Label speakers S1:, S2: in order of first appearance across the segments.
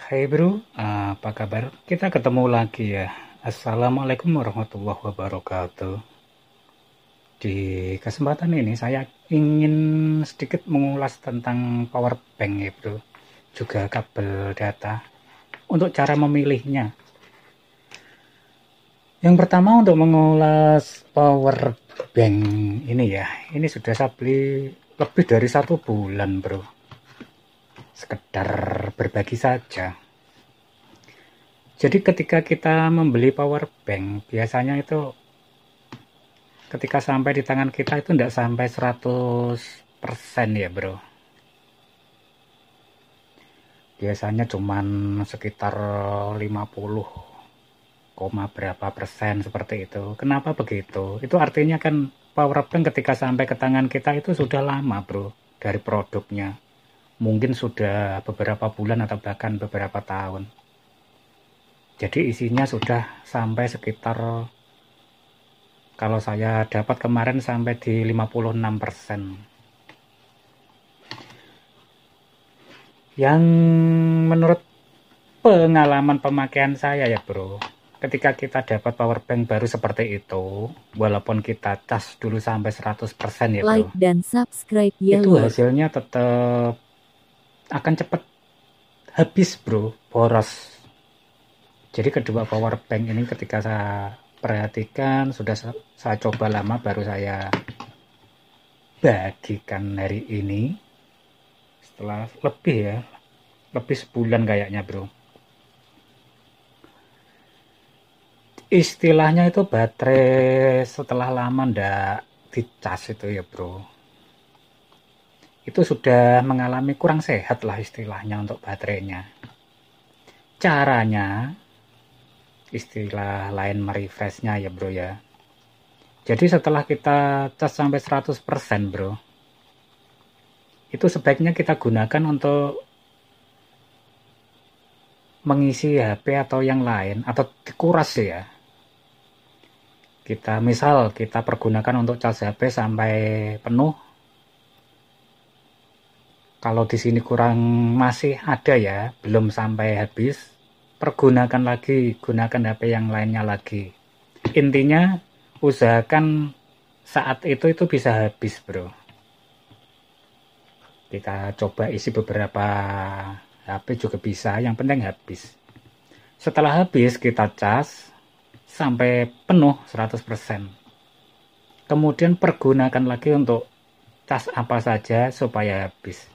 S1: Hai bro, apa kabar? Kita ketemu lagi ya. Assalamualaikum warahmatullahi wabarakatuh. Di kesempatan ini saya ingin sedikit mengulas tentang power bank ya bro. Juga kabel data. Untuk cara memilihnya. Yang pertama untuk mengulas power bank ini ya. Ini sudah saya beli lebih dari 1 bulan bro. Sekedar berbagi saja. Jadi ketika kita membeli power bank, biasanya itu ketika sampai di tangan kita itu tidak sampai 100% ya bro. Biasanya cuman sekitar 50, berapa persen seperti itu. Kenapa begitu? Itu artinya kan power bank ketika sampai ke tangan kita itu sudah lama bro dari produknya. Mungkin sudah beberapa bulan atau bahkan beberapa tahun. Jadi isinya sudah sampai sekitar, kalau saya dapat kemarin sampai di 56%. Yang menurut pengalaman pemakaian saya ya bro, ketika kita dapat power bank baru seperti itu, walaupun kita cas dulu sampai 100% ya bro,
S2: like dan subscribe ya
S1: itu
S2: lur.
S1: hasilnya tetap akan cepat habis bro, boros. Jadi kedua power bank ini ketika saya perhatikan, sudah saya coba lama, baru saya bagikan hari ini setelah lebih sebulan kayaknya bro. Istilahnya itu baterai setelah lama ndak dicas itu ya bro, itu sudah mengalami kurang sehat lah istilahnya untuk baterainya. Caranya, istilah lain merefreshnya ya bro ya, jadi setelah kita cas sampai 100% bro, itu sebaiknya kita gunakan untuk mengisi HP atau yang lain, atau dikuras ya. Kita pergunakan untuk cas HP sampai penuh. Kalau di sini kurang, masih ada ya, belum sampai habis, pergunakan lagi, gunakan HP yang lainnya lagi. Intinya usahakan saat itu bisa habis bro. Kita coba isi beberapa HP juga bisa, yang penting habis. Setelah habis kita cas sampai penuh 100%. Kemudian pergunakan lagi untuk cas apa saja supaya habis.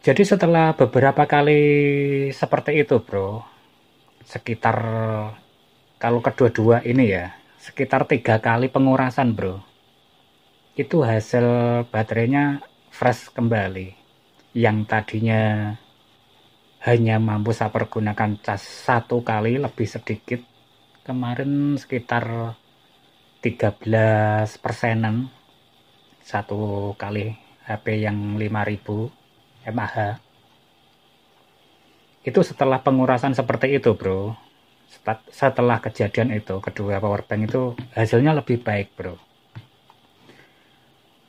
S1: Jadi setelah beberapa kali seperti itu bro, sekitar, kalau kedua-dua ini ya, sekitar 3 kali pengurasan bro, itu hasil baterainya fresh kembali. Yang tadinya hanya mampu saya pergunakan cas 1 kali lebih sedikit, kemarin sekitar 13%-an 1 kali HP yang 5000 mAh. Itu setelah pengurasan seperti itu bro. Setelah kejadian itu, kedua powerbank itu hasilnya lebih baik bro.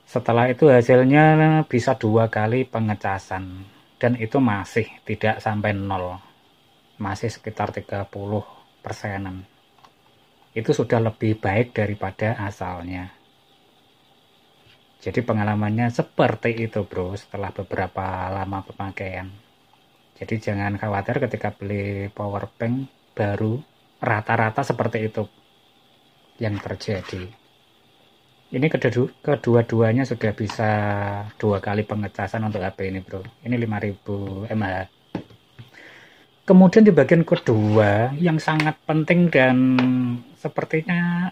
S1: Setelah itu hasilnya bisa 2 kali pengecasan, dan itu masih tidak sampai 0, masih sekitar 30%-an. Itu sudah lebih baik daripada asalnya. Jadi pengalamannya seperti itu bro, setelah beberapa lama pemakaian. Jadi jangan khawatir ketika beli power bank baru, rata-rata seperti itu yang terjadi. Ini kedua-duanya sudah bisa 2 kali pengecasan untuk HP ini bro. Ini 5000 mAh. Kemudian di bagian kedua yang sangat penting dan sepertinya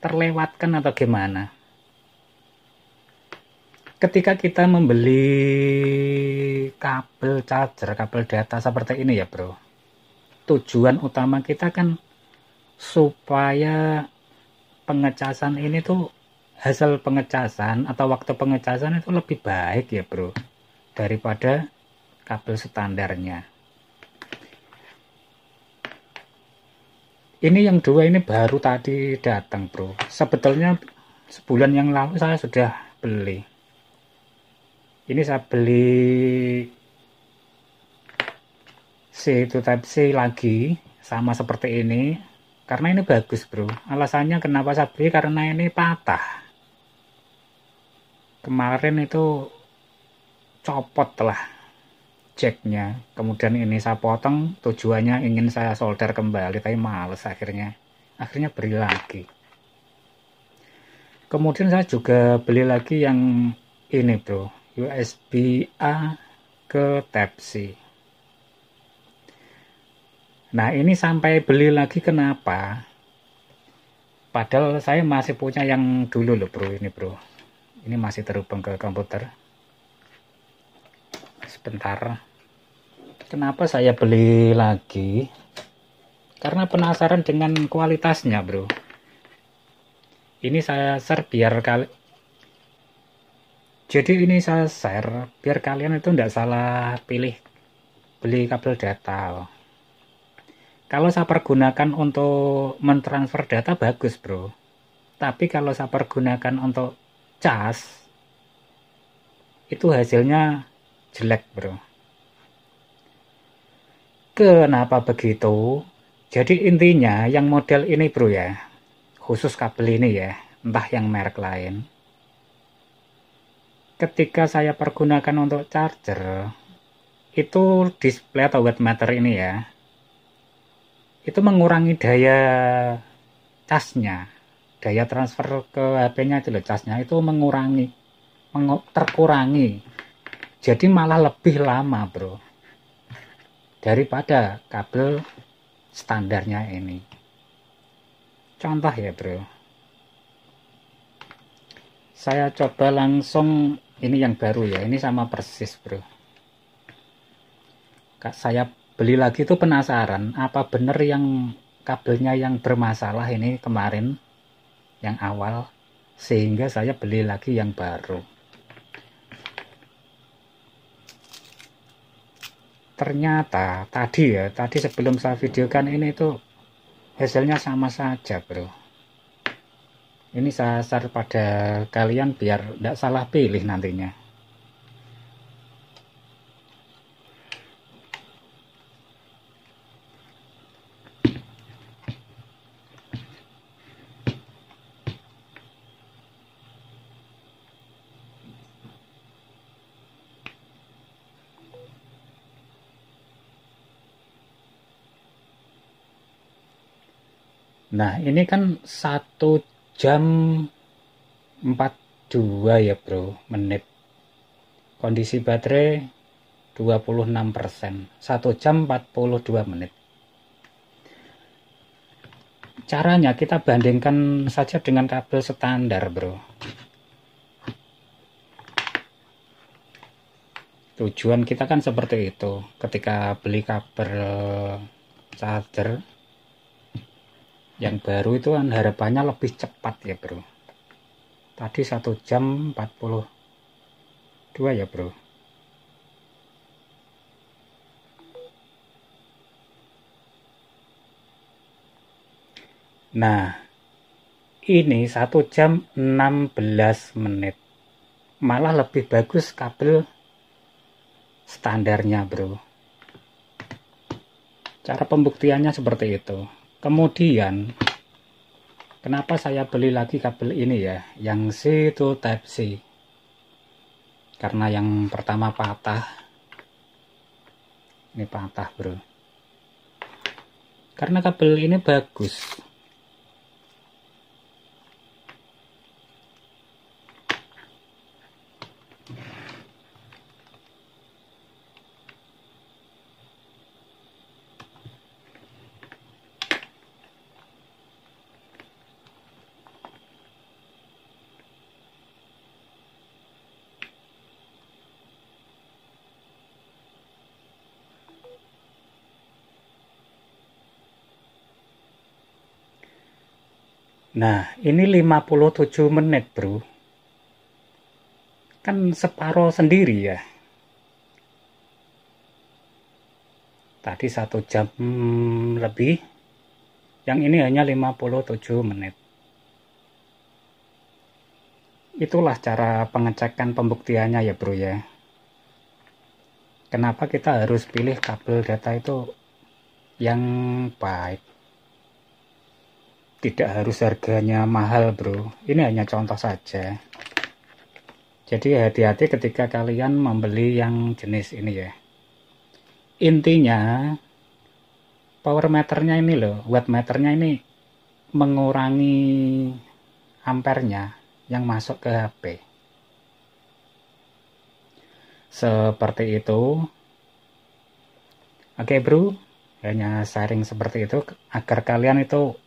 S1: terlewatkan atau gimana, ketika kita membeli kabel charger, kabel data seperti ini ya bro, tujuan utama kita kan supaya pengecasan ini tuh, hasil pengecasan atau waktu pengecasan itu lebih baik ya bro, daripada kabel standarnya. Ini yang dua ini baru tadi datang bro. Sebetulnya sebulan yang lalu saya sudah beli. Ini saya beli C to Type C lagi, sama seperti ini. Karena ini bagus bro. Alasannya kenapa saya beli, karena ini patah. Kemarin itu copot lah jacknya, kemudian ini saya potong, tujuannya ingin saya solder kembali, tapi males akhirnya beli lagi. Kemudian saya juga beli lagi yang ini bro, USB A ke Type C. Nah ini sampai beli lagi kenapa, padahal saya masih punya yang dulu loh bro, ini masih terhubung ke komputer. Sebentar, kenapa saya beli lagi? Karena penasaran dengan kualitasnya bro. Ini saya share biar kalian itu tidak salah pilih beli kabel data. Kalau saya pergunakan untuk mentransfer data bagus bro, tapi kalau saya pergunakan untuk cas itu hasilnya jelek bro. Kenapa begitu? Jadi intinya yang model ini bro ya, khusus kabel ini ya, entah yang merek lain, ketika saya pergunakan untuk charger, itu display atau wattmeter ini ya, itu mengurangi daya casnya, daya transfer ke HP-nya itu loh, casnya itu terkurangi. Jadi malah lebih lama bro daripada kabel standarnya ini. Contoh ya bro, saya coba langsung, ini yang baru ya, ini sama persis bro. Saya beli lagi tuh penasaran apa bener yang kabelnya yang bermasalah ini kemarin yang awal, sehingga saya beli lagi yang baru. Ternyata tadi sebelum saya videokan ini tuh hasilnya sama saja bro. Ini saya share pada kalian biar tidak salah pilih nantinya. Nah ini kan 1 jam 42 ya bro menit. Kondisi baterai 26%, 1 jam 42 menit. Caranya kita bandingkan saja dengan kabel standar bro. Tujuan kita kan seperti itu, ketika beli kabel charger yang baru itu kan harapannya lebih cepat ya bro. Tadi 1 jam 42 ya bro. Nah ini 1 jam 16 menit, malah lebih bagus kabel standarnya bro. Cara pembuktiannya seperti itu. Kemudian kenapa saya beli lagi kabel ini ya, yang C to Type C? Karena yang pertama patah. Ini patah bro. Karena kabel ini bagus. Nah, ini 57 menit, bro. Kan separuh sendiri ya. Tadi 1 jam lebih. Yang ini hanya 57 menit. Itulah cara pengecekan pembuktiannya ya, bro ya. Kenapa kita harus pilih kabel data itu yang baik? Tidak harus harganya mahal, bro. Ini hanya contoh saja. Jadi hati-hati ketika kalian membeli yang jenis ini ya. Intinya power meternya ini loh, watt meternya ini mengurangi ampernya yang masuk ke HP. Seperti itu. Oke bro, hanya sharing seperti itu agar kalian itu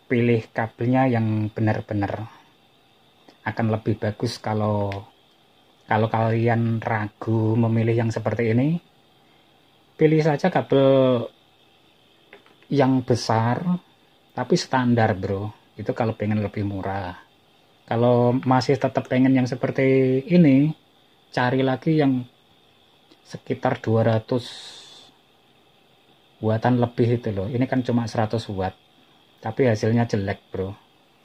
S1: pilih kabelnya yang benar-benar. Akan lebih bagus kalau kalian ragu memilih yang seperti ini, pilih saja kabel yang besar tapi standar bro. Itu kalau pengen lebih murah. Kalau masih tetap pengen yang seperti ini, cari lagi yang sekitar 200 wattan lebih itu loh. Ini kan cuma 100 watt, tapi hasilnya jelek bro.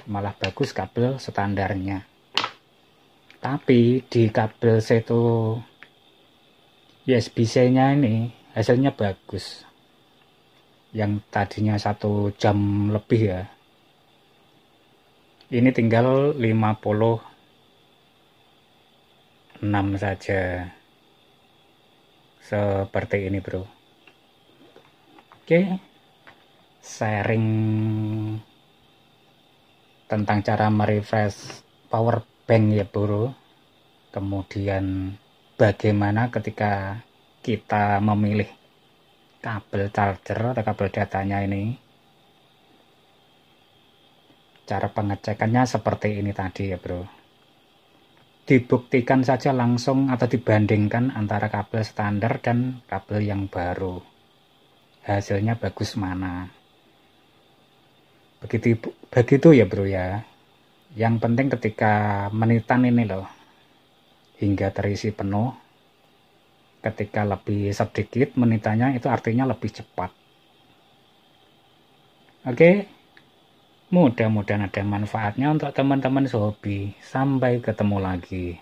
S1: Malah bagus kabel standarnya. Tapi di kabel itu USB-C nya ini hasilnya bagus. Yang tadinya 1 jam lebih ya, ini tinggal 56 saja. Seperti ini bro. Oke, sharing tentang cara merefresh power bank ya bro. Kemudian bagaimana ketika kita memilih kabel charger atau kabel datanya ini, cara pengecekannya seperti ini tadi ya bro. Dibuktikan saja langsung atau dibandingkan antara kabel standar dan kabel yang baru, hasilnya bagus mana. Begitu ya bro ya. Yang penting ketika menitan ini loh, hingga terisi penuh. Ketika lebih sedikit menitannya itu artinya lebih cepat. Oke, mudah-mudahan ada manfaatnya untuk teman-teman sehobi. Sampai ketemu lagi.